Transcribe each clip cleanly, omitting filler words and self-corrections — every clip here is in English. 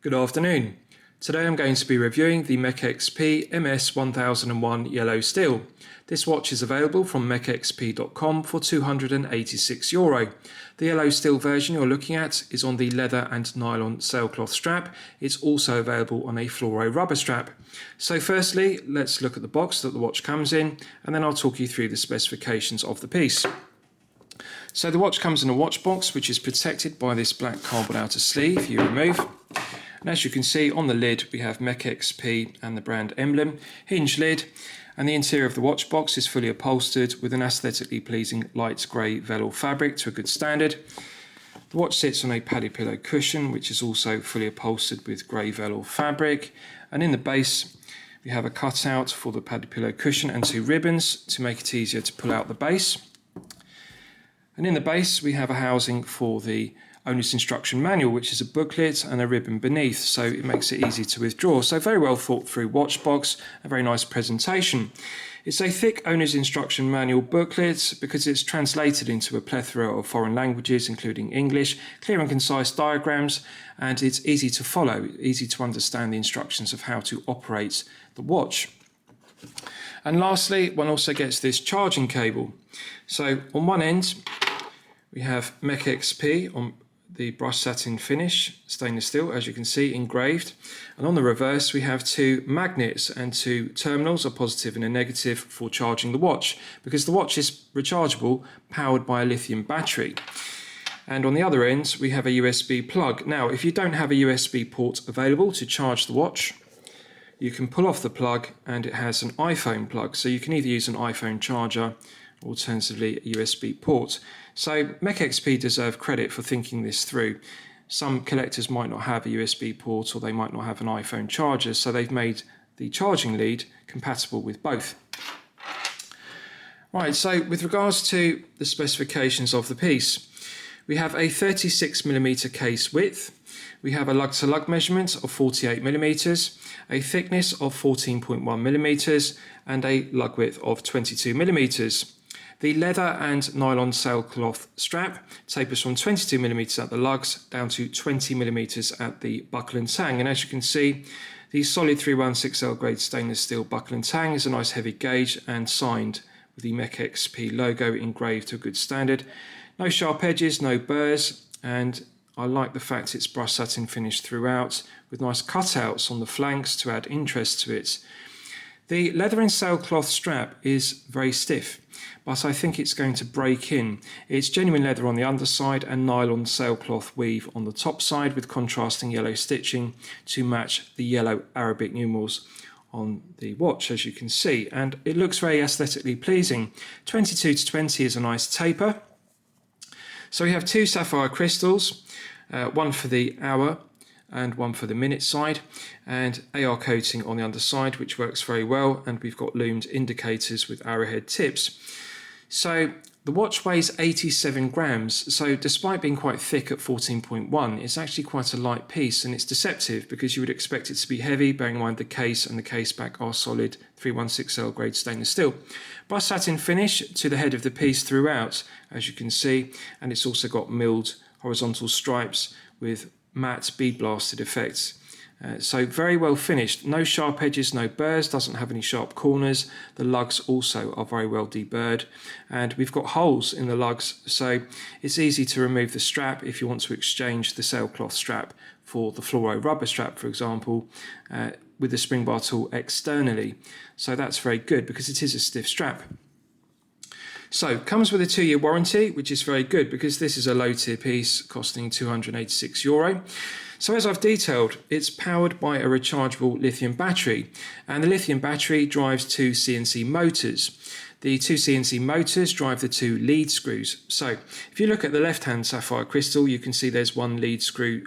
Good afternoon. Today I'm going to be reviewing the MECEXP MS1001 yellow steel. This watch is available from mecexp.com for €286. The yellow steel version you're looking at is on the leather and nylon sailcloth strap. It's also available on a fluoro rubber strap. So firstly, let's look at the box that the watch comes in, and then I'll talk you through the specifications of the piece. So the watch comes in a watch box which is protected by this black cardboard outer sleeve you remove. And as you can see on the lid we have MECEXP and the brand emblem, hinge lid, and the interior of the watch box is fully upholstered with an aesthetically pleasing light grey velour fabric to a good standard. The watch sits on a padded pillow cushion which is also fully upholstered with grey velour fabric, and in the base we have a cutout for the padded pillow cushion and two ribbons to make it easier to pull out the base. And in the base we have a housing for the owner's instruction manual, which is a booklet and a ribbon beneath, so it makes it easy to withdraw. So very well thought through watch box, a very nice presentation. It's a thick owner's instruction manual booklet because it's translated into a plethora of foreign languages including English, clear and concise diagrams, and it's easy to follow, easy to understand the instructions of how to operate the watch. And lastly, one also gets this charging cable. So on one end we have MECEXP on the brushed satin finish, stainless steel, as you can see, engraved. And on the reverse we have two magnets and two terminals, a positive and a negative, for charging the watch, because the watch is rechargeable, powered by a lithium battery. And on the other end we have a USB plug. Now if you don't have a USB port available to charge the watch, you can pull off the plug and it has an iPhone plug, so you can either use an iPhone charger, alternatively a USB port. So MECEXP deserve credit for thinking this through. Some collectors might not have a USB port or they might not have an iPhone charger, so they've made the charging lead compatible with both. Right, so with regards to the specifications of the piece, we have a 36mm case width, we have a lug-to-lug measurement of 48mm, a thickness of 14.1mm, and a lug width of 22mm. The leather and nylon sailcloth strap tapers from 22mm at the lugs down to 20mm at the buckle and tang. And as you can see, the solid 316L grade stainless steel buckle and tang is a nice heavy gauge and signed with the MECEXP logo engraved to a good standard. No sharp edges, no burrs, and I like the fact it's brushed satin finish throughout with nice cutouts on the flanks to add interest to it. The leather and sailcloth strap is very stiff, but I think it's going to break in. It's genuine leather on the underside and nylon sailcloth weave on the top side with contrasting yellow stitching to match the yellow Arabic numerals on the watch, as you can see, and it looks very aesthetically pleasing. 22 to 20 is a nice taper. So we have two sapphire crystals, one for the hour and one for the minute side, and AR coating on the underside, which works very well, and we've got loomed indicators with arrowhead tips. So the watch weighs 87 grams, so despite being quite thick at 14.1, it's actually quite a light piece, and it's deceptive because you would expect it to be heavy, bearing in mind the case and the case back are solid 316L grade stainless steel. Brushed satin finish to the head of the piece throughout, as you can see, and it's also got milled horizontal stripes with matte bead blasted effects. So very well finished, no sharp edges, no burrs, doesn't have any sharp corners. The lugs also are very well deburred, and we've got holes in the lugs, so it's easy to remove the strap if you want to exchange the sailcloth strap for the fluoro rubber strap, for example, with the spring bar tool externally. So that's very good because it is a stiff strap. So comes with a 2-year warranty, which is very good because this is a low tier piece costing €286. So as I've detailed, it's powered by a rechargeable lithium battery, and the lithium battery drives two CNC motors. The two CNC motors drive the two lead screws. So if you look at the left hand sapphire crystal, you can see there's one lead screw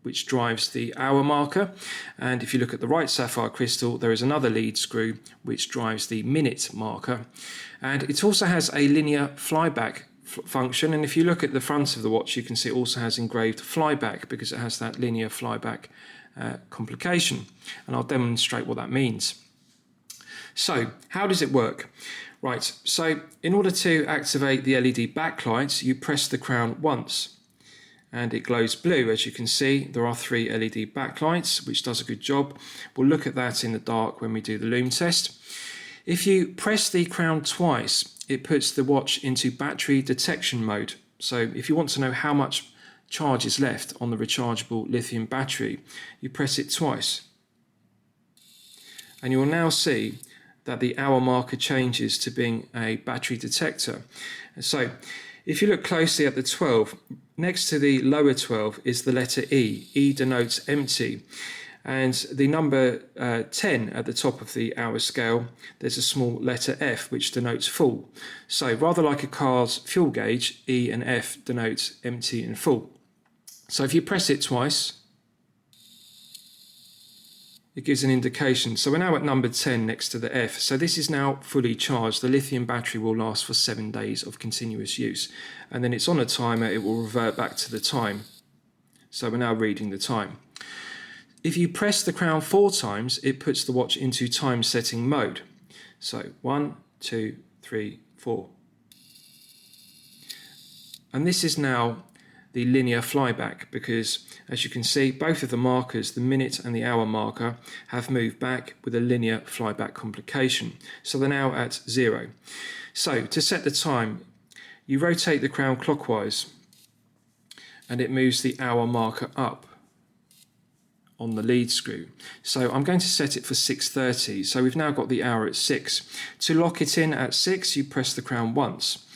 which drives the hour marker, and if you look at the right sapphire crystal, there is another lead screw which drives the minute marker, and it also has a linear flyback function, and if you look at the front of the watch you can see it also has engraved flyback because it has that linear flyback complication, and I'll demonstrate what that means. So how does it work? Right, so in order to activate the LED backlight, you press the crown once. and it glows blue. As you can see, there are 3 LED backlights, which does a good job. We'll look at that in the dark when we do the Loom test. If you press the crown twice, it puts the watch into battery detection mode. So if you want to know how much charge is left on the rechargeable lithium battery, you press it twice. And you will now see that the hour marker changes to being a battery detector. So if you look closely at the 12, next to the lower 12 is the letter E. E denotes empty. And the number 10 at the top of the hour scale, there's a small letter F, which denotes full. So rather like a car's fuel gauge, E and F denotes empty and full. So if you press it twice, it gives an indication. So we're now at number 10 next to the F. So this is now fully charged. The lithium battery will last for 7 days of continuous use. And then it's on a timer, it will revert back to the time. So we're now reading the time. If you press the crown 4 times, it puts the watch into time setting mode. So 1, 2, 3, 4. And this is now the linear flyback, because as you can see, both of the markers, the minute and the hour marker, have moved back with a linear flyback complication. So they're now at 0. So to set the time, you rotate the crown clockwise and it moves the hour marker up on the lead screw. So I'm going to set it for 6:30. So we've now got the hour at 6. To lock it in at 6, you press the crown once.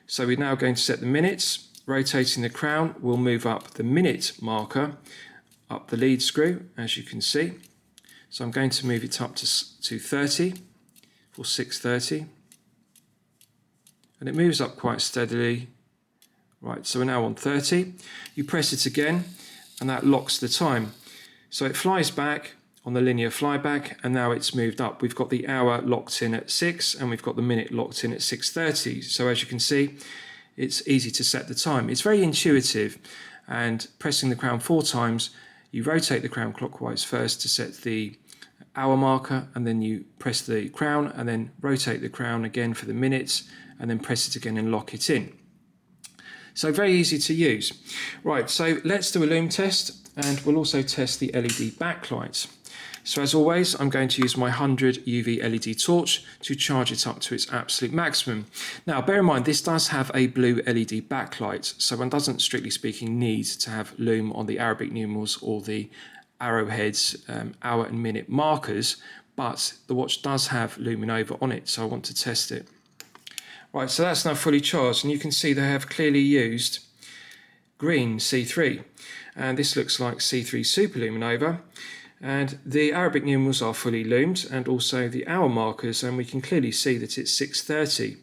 So we're now going to set the minutes. Rotating the crown will move up the minute marker up the lead screw, as you can see. So I'm going to move it up to 30 for 6:30. And it moves up quite steadily. Right, so we're now on 30. You press it again and that locks the time. So it flies back on the linear flyback, and now it's moved up. We've got the hour locked in at 6 and we've got the minute locked in at 6:30. So as you can see, it's easy to set the time. It's very intuitive, and pressing the crown 4 times, you rotate the crown clockwise first to set the hour marker, and then you press the crown and then rotate the crown again for the minutes, and then press it again and lock it in. So very easy to use. Right, so let's do a Loom test, and we'll also test the LED backlight. So as always, I'm going to use my 100 UV LED torch to charge it up to its absolute maximum. Now, bear in mind, this does have a blue LED backlight, so one doesn't, strictly speaking, need to have Loom on the Arabic numerals or the arrowheads, hour and minute markers, but the watch does have Luminova on it, so I want to test it. Right, so that's now fully charged, and you can see they have clearly used green C3, and this looks like C3 Super Luminova. And the Arabic numerals are fully loomed, and also the hour markers, and we can clearly see that it's 6:30.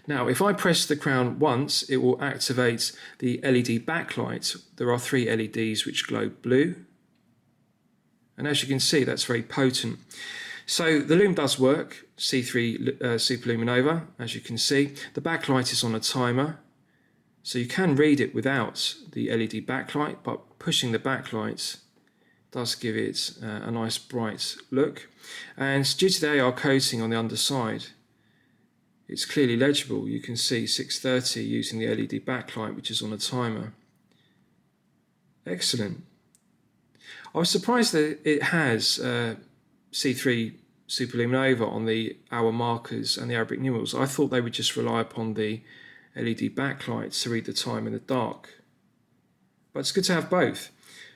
Now, if I press the crown once, it will activate the LED backlight. There are 3 LEDs which glow blue. And as you can see, that's very potent. So the Loom does work, C3 Super Luminova, as you can see. The backlight is on a timer, so you can read it without the LED backlight, but pushing the backlight does give it a nice bright look. And due to the AR coating on the underside, it's clearly legible. You can see 6:30 using the LED backlight, which is on a timer. Excellent. I was surprised that it has C3 Super Luminova on the hour markers and the Arabic numerals. I thought they would just rely upon the LED backlight to read the time in the dark. But it's good to have both.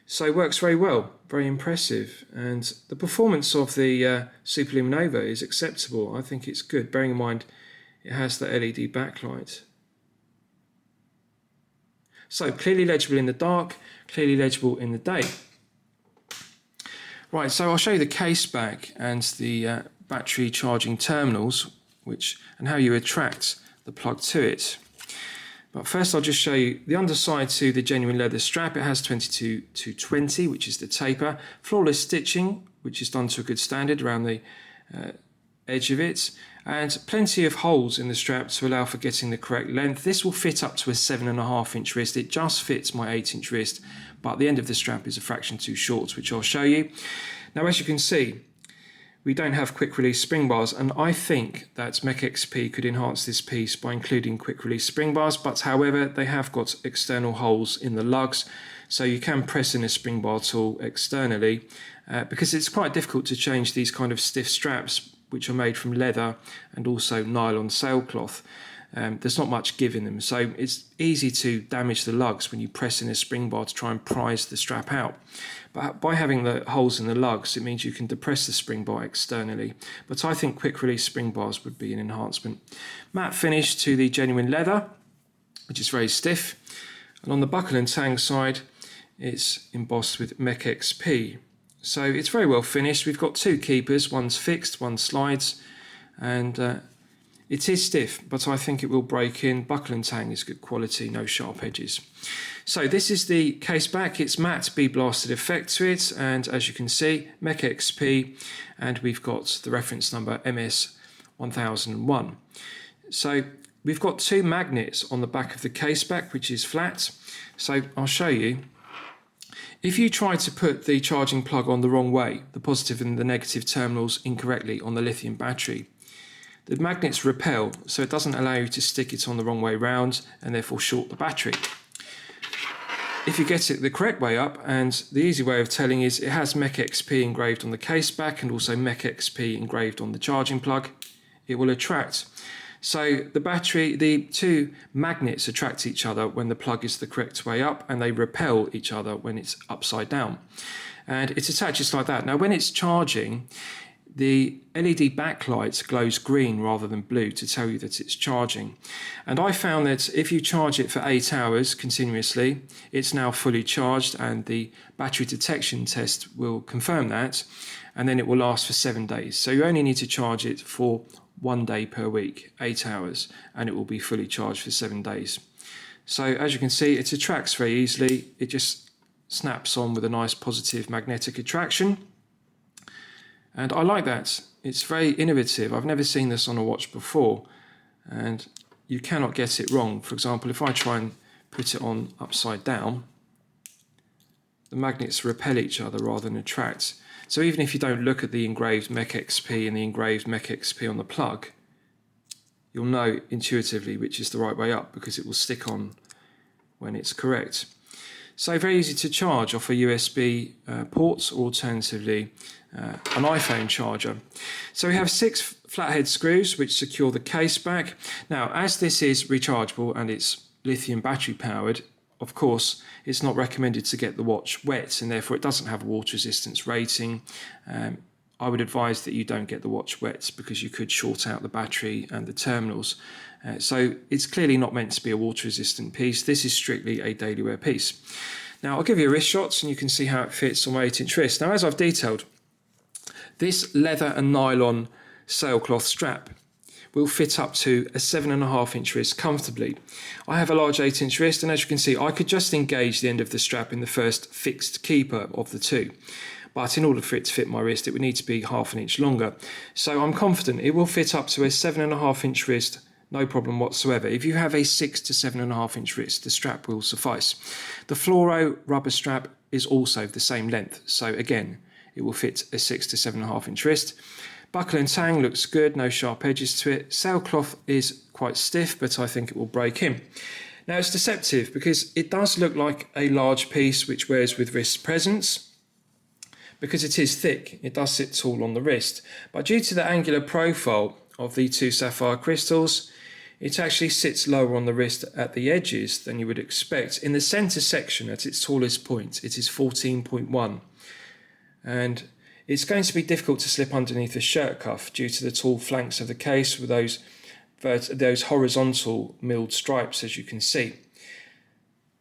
So it works very well, very impressive, and the performance of the Super Luminova is acceptable. I think it's good, bearing in mind it has the LED backlight. So clearly legible in the dark, clearly legible in the day. Right, so I'll show you the case back and the battery charging terminals, and how you attract the plug to it. But first I'll just show you the underside to the genuine leather strap. It has 22 to 20, which is the taper. Flawless stitching, which is done to a good standard around the edge of it. And plenty of holes in the strap to allow for getting the correct length. This will fit up to a 7.5 inch wrist. It just fits my 8 inch wrist, but the end of the strap is a fraction too short, which I'll show you. Now, as you can see, we don't have quick release spring bars, and I think that MECEXP could enhance this piece by including quick release spring bars, but however they have got external holes in the lugs, so you can press in a spring bar tool externally because it's quite difficult to change these kind of stiff straps which are made from leather and also nylon sailcloth. There's not much give in them, so it's easy to damage the lugs when you press in a spring bar to try and prise the strap out. But by having the holes in the lugs, it means you can depress the spring bar externally. But I think quick release spring bars would be an enhancement. Matte finish to the genuine leather, which is very stiff. And on the buckle and tang side, it's embossed with MECEXP. So it's very well finished. We've got two keepers, one's fixed, one slides, and it is stiff, but I think it will break in. Buckle and tang is good quality, no sharp edges. So this is the case back. It's matte bead-blasted effect to it, and as you can see, MECEXP, and we've got the reference number MS1001. So we've got two magnets on the back of the case back, which is flat. So I'll show you. If you try to put the charging plug on the wrong way, the positive and the negative terminals incorrectly on the lithium battery, the magnets repel, so it doesn't allow you to stick it on the wrong way round and therefore short the battery. If you get it the correct way up, and the easy way of telling is it has MECEXP engraved on the case back and also MECEXP engraved on the charging plug, it will attract. So the battery, the two magnets attract each other when the plug is the correct way up, and they repel each other when it's upside down. And it attaches like that. Now when it's charging, the LED backlight glows green rather than blue to tell you that it's charging. And I found that if you charge it for 8 hours continuously, it's now fully charged, and the battery detection test will confirm that, and then it will last for 7 days. So you only need to charge it for 1 day per week, 8 hours, and it will be fully charged for 7 days. So as you can see, it attracts very easily. It just snaps on with a nice positive magnetic attraction. And I like that. It's very innovative. I've never seen this on a watch before, and you cannot get it wrong. For example, if I try and put it on upside down, the magnets repel each other rather than attract. So even if you don't look at the engraved MECEXP and the engraved MECEXP on the plug, you'll know intuitively which is the right way up because it will stick on when it's correct. So very easy to charge off a USB port, or alternatively an iPhone charger. So we have 6 flathead screws which secure the case back. Now, as this is rechargeable and it's lithium battery powered, of course, it's not recommended to get the watch wet, and therefore it doesn't have a water resistance rating. I would advise that you don't get the watch wet because you could short out the battery and the terminals. So it's clearly not meant to be a water resistant piece. This is strictly a daily wear piece. Now I'll give you a wrist shot and you can see how it fits on my 8-inch wrist. Now, as I've detailed, this leather and nylon sailcloth strap will fit up to a 7.5-inch wrist comfortably. I have a large 8-inch wrist, and as you can see, I could just engage the end of the strap in the first fixed keeper of the two. But in order for it to fit my wrist, it would need to be 1/2 inch longer. So I'm confident it will fit up to a 7.5-inch wrist, no problem whatsoever. If you have a 6 to 7.5-inch wrist, the strap will suffice. The fluoro rubber strap is also the same length, so again, it will fit a 6 to 7.5-inch wrist. Buckle and tang looks good, no sharp edges to it. Sailcloth is quite stiff, but I think it will break in. Now it's deceptive because it does look like a large piece which wears with wrist presence. Because it is thick, it does sit tall on the wrist. But due to the angular profile of the two sapphire crystals, it actually sits lower on the wrist at the edges than you would expect. In the centre section, at its tallest point, it is 14.1. And it's going to be difficult to slip underneath the shirt cuff due to the tall flanks of the case with those horizontal milled stripes, as you can see.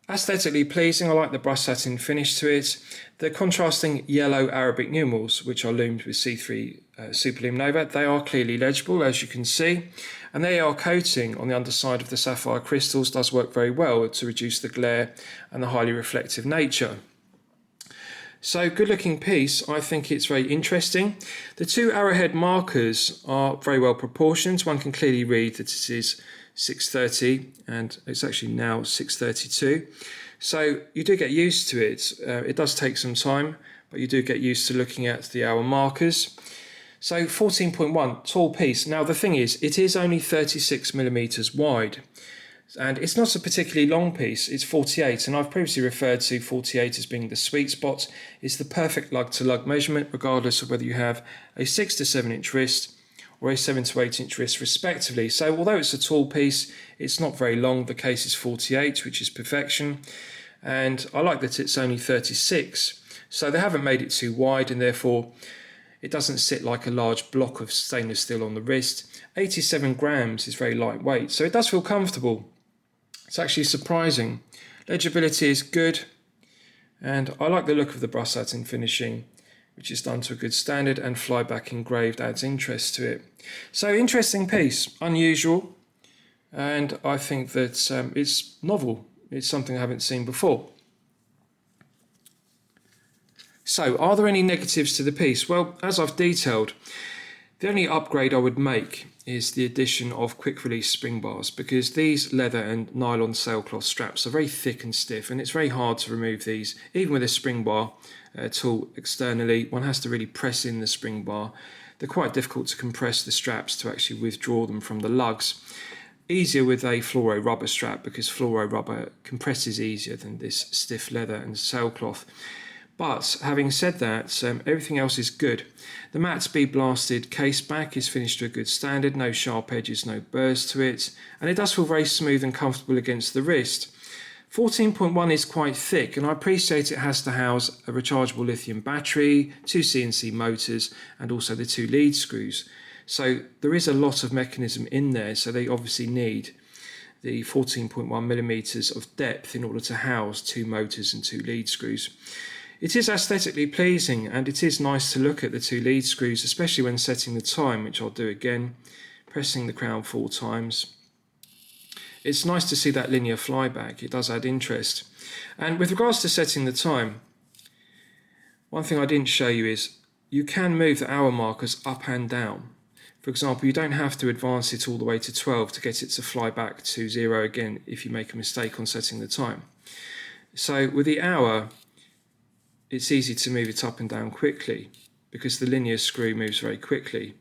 Aesthetically pleasing, I like the brushed satin finish to it. The contrasting yellow Arabic numerals, which are loomed with C3 Superlume Nova, they are clearly legible, as you can see. And the AR coating on the underside of the sapphire crystals does work very well to reduce the glare and the highly reflective nature. So good looking piece. I think it's very interesting. The two arrowhead markers are very well proportioned. One can clearly read that it is 6:30 and it's actually now 6:32. So you do get used to it. It does take some time, but you do get used to looking at the hour markers. So 14.1, tall piece. Now the thing is, it is only 36 millimeters wide. And it's not a particularly long piece, it's 48, and I've previously referred to 48 as being the sweet spot. It's the perfect lug-to-lug measurement, regardless of whether you have a 6 to 7 inch wrist or a 7 to 8 inch wrist respectively. So although it's a tall piece, it's not very long. The case is 48, which is perfection. And I like that it's only 36. So they haven't made it too wide, and therefore it doesn't sit like a large block of stainless steel on the wrist. 87 grams is very lightweight, so it does feel comfortable. It's actually surprising. Legibility is good, and I like the look of the brush satin finishing, which is done to a good standard, and flyback engraved adds interest to it. So interesting piece, unusual, and I think that it's novel. It's something I haven't seen before. So are there any negatives to the piece? Well, as I've detailed, the only upgrade I would make is the addition of quick release spring bars, because these leather and nylon sailcloth straps are very thick and stiff, and it's very hard to remove these. Even with a spring bar tool externally, one has to really press in the spring bar. They're quite difficult to compress the straps to actually withdraw them from the lugs. Easier with a fluoro rubber strap, because fluoro rubber compresses easier than this stiff leather and sailcloth. But having said that, everything else is good. The matte speed blasted case back is finished to a good standard, no sharp edges, no burrs to it, and it does feel very smooth and comfortable against the wrist. 14.1 is quite thick, and I appreciate it has to house a rechargeable lithium battery, 2 CNC motors, and also the 2 lead screws. So there is a lot of mechanism in there, so they obviously need the 14.1 millimeters of depth in order to house 2 motors and 2 lead screws. It is aesthetically pleasing, and it is nice to look at the 2 lead screws, especially when setting the time, which I'll do again, pressing the crown 4 times. It's nice to see that linear flyback. It does add interest. And with regards to setting the time, one thing I didn't show you is you can move the hour markers up and down. For example, you don't have to advance it all the way to 12 to get it to fly back to 0 again if you make a mistake on setting the time. So with the hour, it's easy to move it up and down quickly because the linear screw moves very quickly.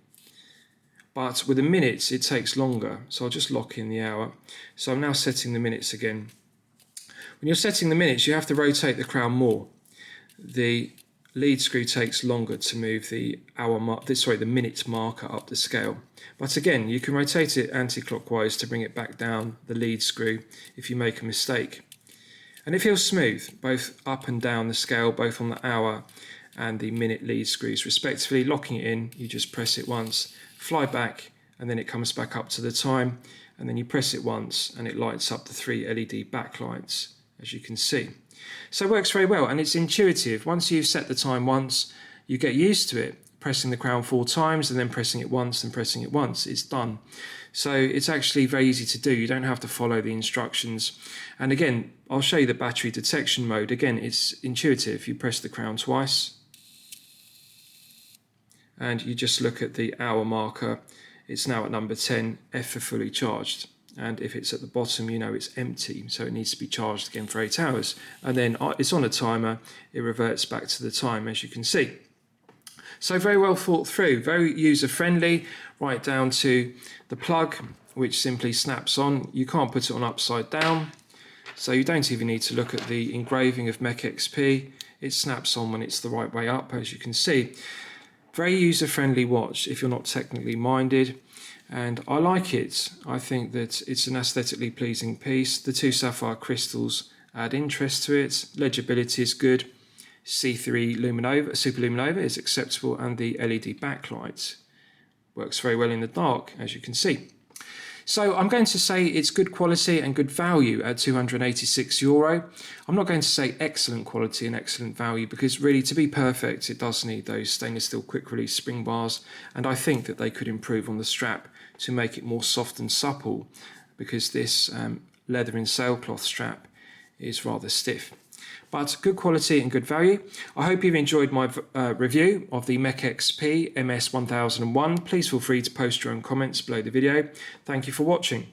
But with the minutes, it takes longer. So I'll just lock in the hour. So I'm now setting the minutes again. When you're setting the minutes, you have to rotate the crown more. The lead screw takes longer to move the minute marker up the scale. But again, you can rotate it anti-clockwise to bring it back down the lead screw if you make a mistake. And it feels smooth, both up and down the scale, both on the hour and the minute lead screws respectively. Locking it in, you just press it once, fly back, and then it comes back up to the time, and then you press it once and it lights up the 3 LED backlights, as you can see. So it works very well, and it's intuitive. Once you've set the time once, you get used to it, pressing the crown 4 times and then pressing it once and pressing it once. It's done. So it's actually very easy to do. You don't have to follow the instructions. And again, I'll show you the battery detection mode. Again, it's intuitive. You press the crown twice and you just look at the hour marker. It's now at number 10, F for fully charged. And if it's at the bottom, you know it's empty, so it needs to be charged again for 8 hours. And then it's on a timer, it reverts back to the time, as you can see. So very well thought through, very user-friendly, right down to the plug, which simply snaps on. You can't put it on upside down, so you don't even need to look at the engraving of MECEXP. It snaps on when it's the right way up, as you can see. Very user-friendly watch if you're not technically minded, and I like it. I think that it's an aesthetically pleasing piece. The 2 sapphire crystals add interest to it. Legibility is good. C3 luminova, super luminova is acceptable, and the LED backlight works very well in the dark, as you can see. So I'm going to say it's good quality and good value at €286. I'm not going to say excellent quality and excellent value, because really, to be perfect, it does need those stainless steel quick release spring bars, and I think that they could improve on the strap to make it more soft and supple, because this leather and sailcloth strap is rather stiff. But good quality and good value. I hope you've enjoyed my review of the MECEXP MS1001. Please feel free to post your own comments below the video. Thank you for watching.